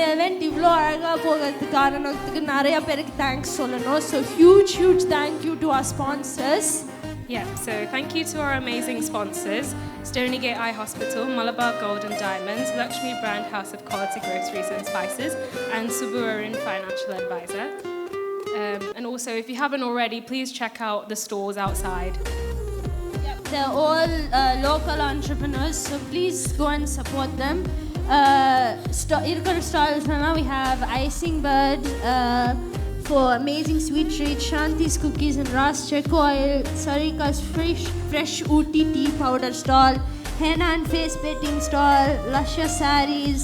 இந்த event இவ்வளோ அழகாக போகிறதுக்கு காரணத்துக்கு நிறைய பேருக்கு தேங்க்ஸ் சொல்லணும். So huge thank you to our sponsors. Yeah, so thank you to our amazing sponsors, Stonygate Eye Hospital, Malabar Gold and Diamonds, Lakshmi Brand House of Quality Groceries and Spices, and Suburin Financial Advisor. And also, if you haven't already, please check out the stores outside. Yep, they're all local entrepreneurs, so please go and support them. Irukara stalls now we have Icing Bird for amazing sweet treats, Shanti's Cookies and Ras Checo Oil, Sarika's fresh Ooty tea powder stall, henna and face painting stall, Luscia Sarees,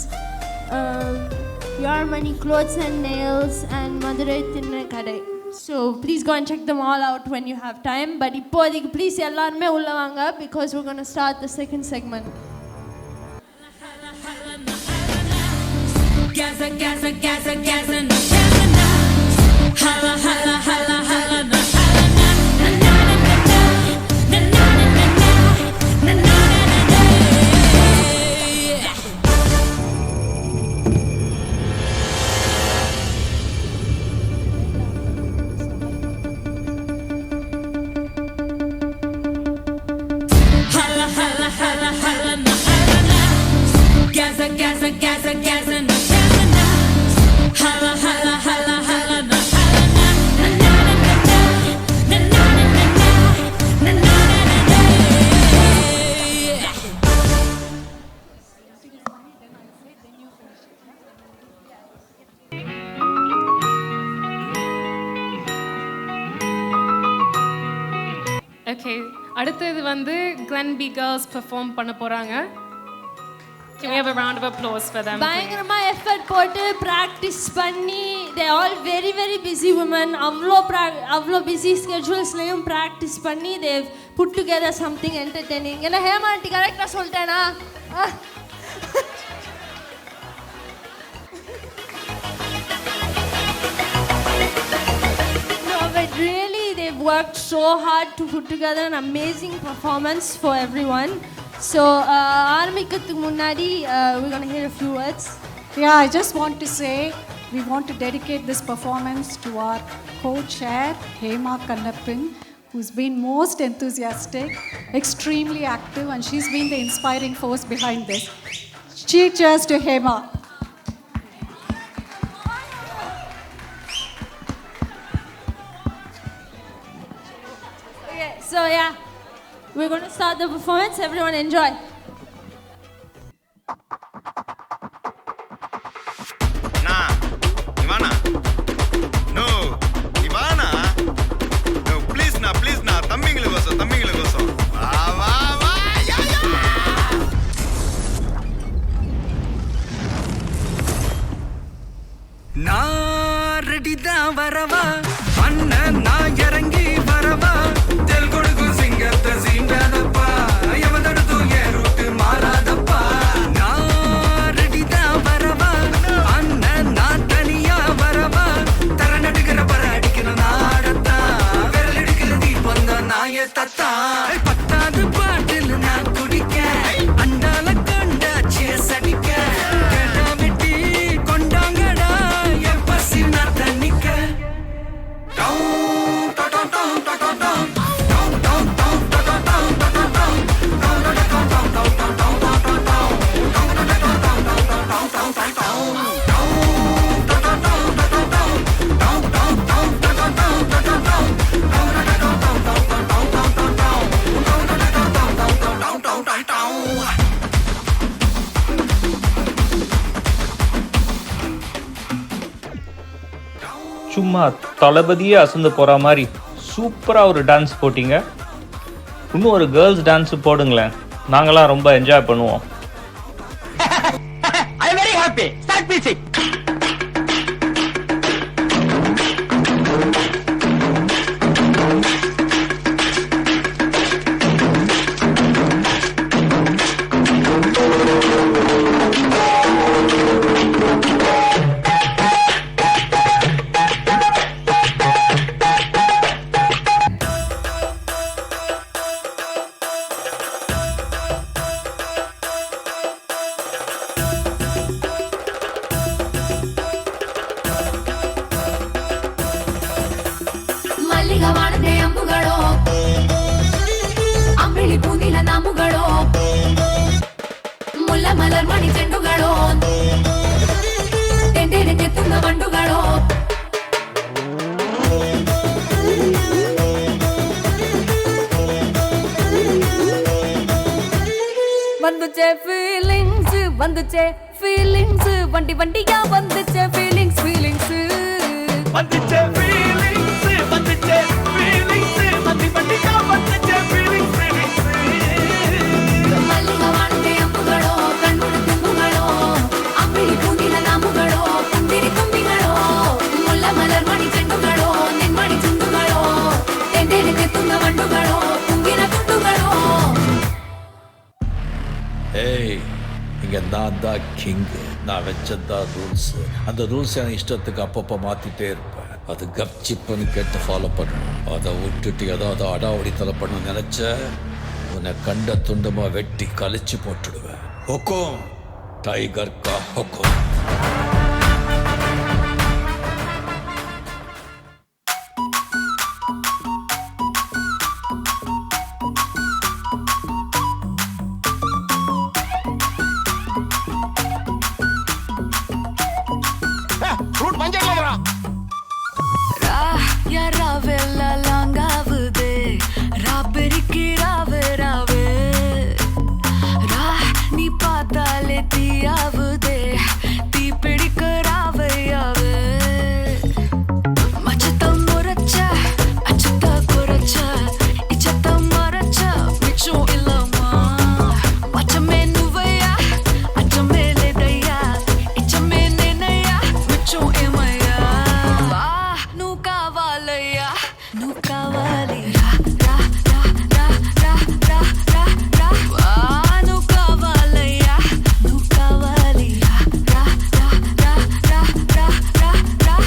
Your Money Clothes and Nails, and Madurai Thinna Kadai. So please go and check them all out when you have time. But இப்போதைக்கு please எல்லாருமே உள்ள வாங்க because we're going to start the second segment. Gaza, Gaza, Gaza, Gaza, na, hala, hala, hala, hala, na, na, na, na, na, na, na, na, hala, hala, hala, hala, na, Gaza, Gaza, Gaza, Gaza, na, hala, hala, hala, hala, na, na, na, na, na, na, na, na, Okay, அடுத்தது வந்து Glen B Girls perform பண்ண போறாங்க. Can we have a round of applause for them? பயங்கரமா effort போட்டு practice பண்ணி they all very busy women. அவ்வளோ busy ஸ்கெட்யூல்ஸ்லையும் practice பண்ணி they put together something entertaining. என்ன ஹேமாண்டி கரெக்டாக சொல்லிட்டேனா? No, but really they've worked so hard to put together an amazing performance for everyone. So, ஆரம்பிக்கிறதுக்கு முன்னாடி we're going to hear a few words. Yeah, I just want to say we want to dedicate this performance to our co-chair, Hema Kannappan, who's been most enthusiastic, extremely active, and she's been the inspiring force behind this. Cheers to Hema. Okay, so yeah, we're going to start the performance. Everyone enjoy. Ivana. No, Ivana. No, please na. தம்பிங்களுக்கு கோசம். வா. யா. நான் ready தான் வரவா அண்ணன் நான் இறங்கி வரவா தெல் கொடுக்கும் சிங்கத்தை சீண்டாதப்பா எவதடுத்து என் ரூட்டு மாறாதப்பா நான் ரெடி தான் வரவா அண்ணன் நான் தனியா வரவா தர நடுக்கிற பர அடிக்கணும் நாடத்தா விரல் எடுக்கிற தீபம் தான் நாய தத்தா பத்தாவது பாட்டில் நான் குடிக்க அண்டால கண்டா சேஸ் அடிக்க கேட்டாமிட்டி கொண்டாங்கடா என் பசி நான் தண்ணிக்க சும்மா தளபதியே அசந்து போற மாதிரி சூப்பரா ஒரு டான்ஸ் போட்டீங்க. இன்னும் ஒரு கேர்ள்ஸ் டான்ஸ் போடுங்களேன், நாங்களாம் ரொம்ப என்ஜாய் பண்ணுவோம். I am very happy. Start music. Mani ಚೆಂಡುಗಳು ತೆಂಡೆರೆಗೆತ್ತುന്ന ಬಂಡುಗಳು வந்துச்சே feelings வந்துச்சே feelings வண்டி வண்டியா வந்துச்சே ஃபீலிங்ஸ் ஃபீலிங்ஸ் வந்துச்சே ஃபீலிங்ஸ் வந்துச்சே ஃபீலிங்ஸ் வண்டி வண்டியா வந்துச்சே ஃபீலிங்ஸ் ஃபீலிங்ஸ் ಮಲ್ಲಿಗ ವಾಣತೆ ಅಂಬುಗಳು ಕಣ್ಣುಡು ತುಂಬುಗಳು ಅಂಬಿಳಿ ಕೂದಿನ ನಾಮುಗಳು ಕುಂದಿರಿ ತುಂಬಿಗಳು ಮುಲ್ಲ ಮಲರ್ ಮಣಿ ಚೆಂಡುಗಳು ನಿನ್ಮಣಿ ಚುಂಡುಗಳು ತೆಂಡೆರೆಗೆತ್ತುന്ന ಬಂಡುಗಳು ಕುಂಗಿನ ತುಂಡುಗಳು ஏய் இங்கே நான் தான் கிங்கு, நான் வச்சதான் ரூல்ஸ். அந்த ரூல்ஸ் எனக்கு இஷ்டத்துக்கு அப்பப்போ மாற்றிட்டே இருப்பேன். அது கப்சிப்புன்னு கேட்டு ஃபாலோ பண்ணணும். அதை விட்டுட்டு ஏதாவது அடாவடித்தலை பண்ண நினச்ச உன்னை கண்ட துண்டமாக வெட்டி கழிச்சு போட்டுடுவேன். ஹொக்கோம், டைகர் கா ஹொக்கோம். யாராவெல்ல லாங்காவுதே ராபெரிக்கு ராவே ராவே ரா நீ பார்த்தாலே தீயாவுதே தீ பிடிக்க ராவே யாவே மச்சத்தம் முறைச்ச அச்சத்த குறைச்ச இச்சத்தம் மறைச்ச மிச்சம் இல்லம்மா மச்சமே நுவையா அச்சமே லேதையா இச்சமே நேனையா மிச்சம் ஏமையா నువ్వు కావాలయ్యా నువ్వు కావాలి రా రా రా రా రా రా రా రా వా నువ్వు కావాలయ్యా నువ్వు కావాలి రా రా రా రా రా రా రా రా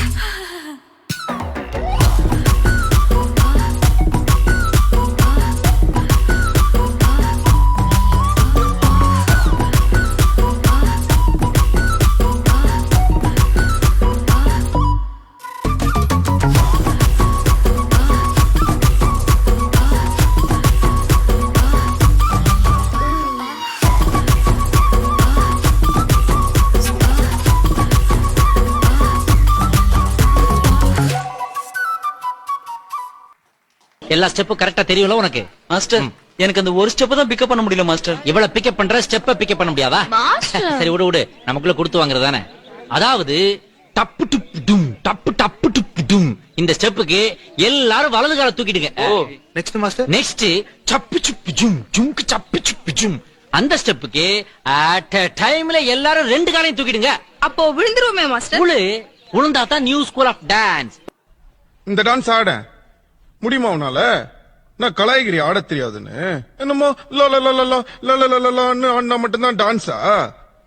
எல்லா ஸ்டெப்பும் கரெக்டா தெரியும்ல உனக்கு? மாஸ்டர் எனக்கு அந்த ஒரு ஸ்டெப் தான் பிக்கப் பண்ண முடியல மாஸ்டர். இவ்வளவு பிக்கப் பண்ற ஸ்டெப்ப பிக்கப் பண்ண முடியாதா? சரி விடு விடு, நமக்குள்ள கொடுத்து வாங்குறதானே. அதாவது டப்பு டுப் டும் டப்பு டப்பு டுப் டும் இந்த ஸ்டெப்புக்கு எல்லாரும் வலது கால தூக்கிடுங்க. Next master. நெக்ஸ்ட் சப்பு சுப்பு ஜும் ஜும்க்கு சப்பு சுப்பு ஜும் அந்த ஸ்டெப்புக்கு அட் a டைம்ல எல்லாரும் ரெண்டு காலையும் தூக்கிடுங்க. அப்போ விழுந்துருவோமே மாஸ்டர்? உளுந்தா தான் நியூ ஸ்கூல் ஆஃப் டான்ஸ். இந்த டான்ஸ் ஆட முடியுமா உன்னால? நான் கலாய்கிரி ஆட தெரியாதுன்னு என்னமோ ஆடினா மட்டும்தான் டான்ஸா?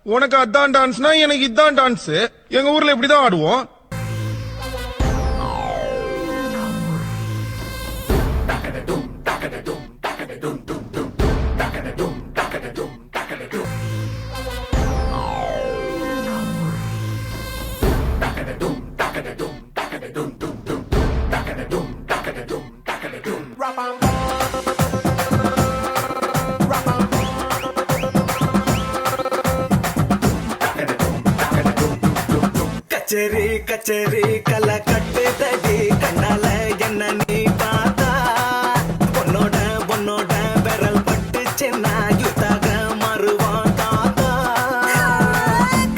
உனக்கு அதான் டான்ஸ்னா எனக்கு இதான் டான்ஸ். எங்க ஊர்ல இப்படிதான் ஆடுவோம். கச்சேரி கச்சேரி கலை கட்டு தடி கண்ணால என்ன நீ பார்த்தா பொன்னோட பொன்னோட விரல் பட்டு சின்ன யுத்தாக மறுவான் தாத்தா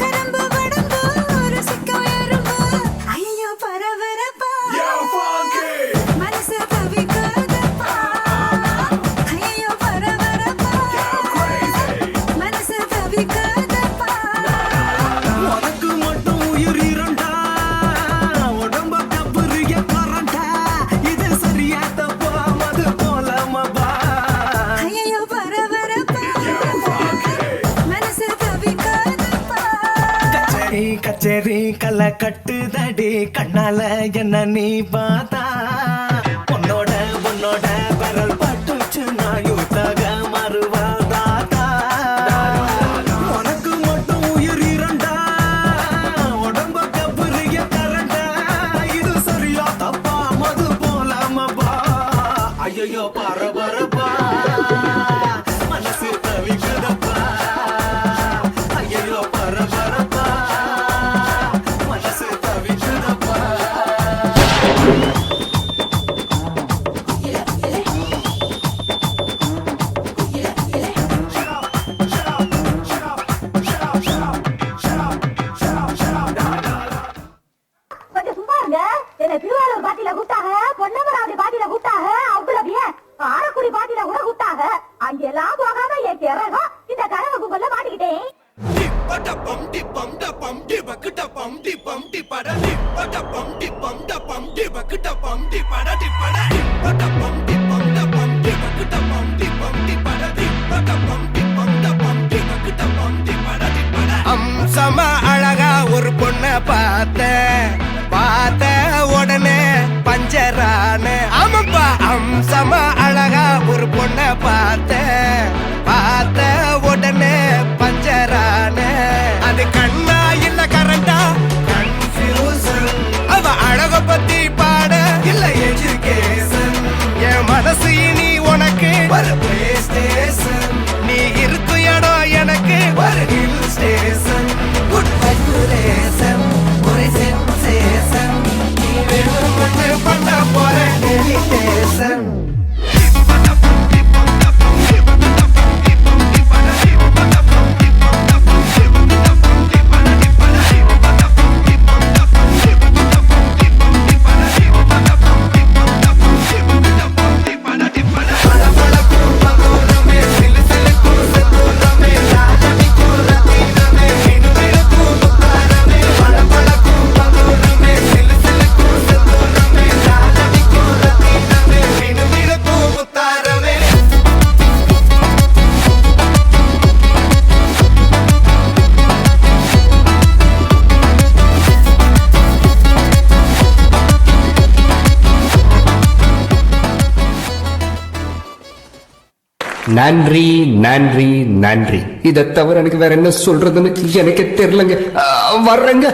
கரம்பு வடம்பு ஒரு சிக்க எறும்பு ஐயோ பரபரப்பா மனசு தவிக்காதப்பா ஐயோ பரபரப்பா மனசு தவிக்காதப்பா உனக்கு மட்டும் உயிர் இரண்டா உடம்ப கப்புரிய பரண்டா இது சரியா தப்பா மது போலமபா ஐயோ பரபரப்பா மனசு தவிக்காதப்பா கச்சேரி கச்சேரி கலை கட்டுதடி கண்ணால என்ன நீ பார்த்தா பொன்னோட பொன்னோட விரல் பட்டுச்சு நான் யூத்தாக மறுவா தாத்தா உனக்கு மட்டும் உயிர் இரண்டா உடம்ப கப்புரிய கரண்டா இது சரியா தப்பா மது போலாமபா ஐயோ பரபரப்பா மனசு தவிக்குதப்பா ஐயோ அம்சமா அழகா ஒரு பொண்ண பார்த்த உடனே பஞ்சரான ஆமாப்பா அம்சமா அழகா ஒரு பொண்ண பார்த்த உடனே பஞ்சரான அது கண்ணா இல்ல கரண்டா கன்ஃபியூசன் அவ அழக பத்தி பாட இல்ல எஜுகேஷன் என் மனசு இனி உனக்கு ஒரு பிளே ஸ்டேஷன் நீ இருக்கும் இடம் எனக்கு ஒரு ஹில் ஸ்டேஷன் குட் வைப்ரேஷன் ஒரு சென்சேஷன் நீ வெறும் பண்ண போற டெலிடேஷன் நன்றி நன்றி நன்றி. இதை தவிர எனக்கு வேற என்ன சொல்றதுன்னு எனக்கு தெரியலங்க. வர்றேங்க.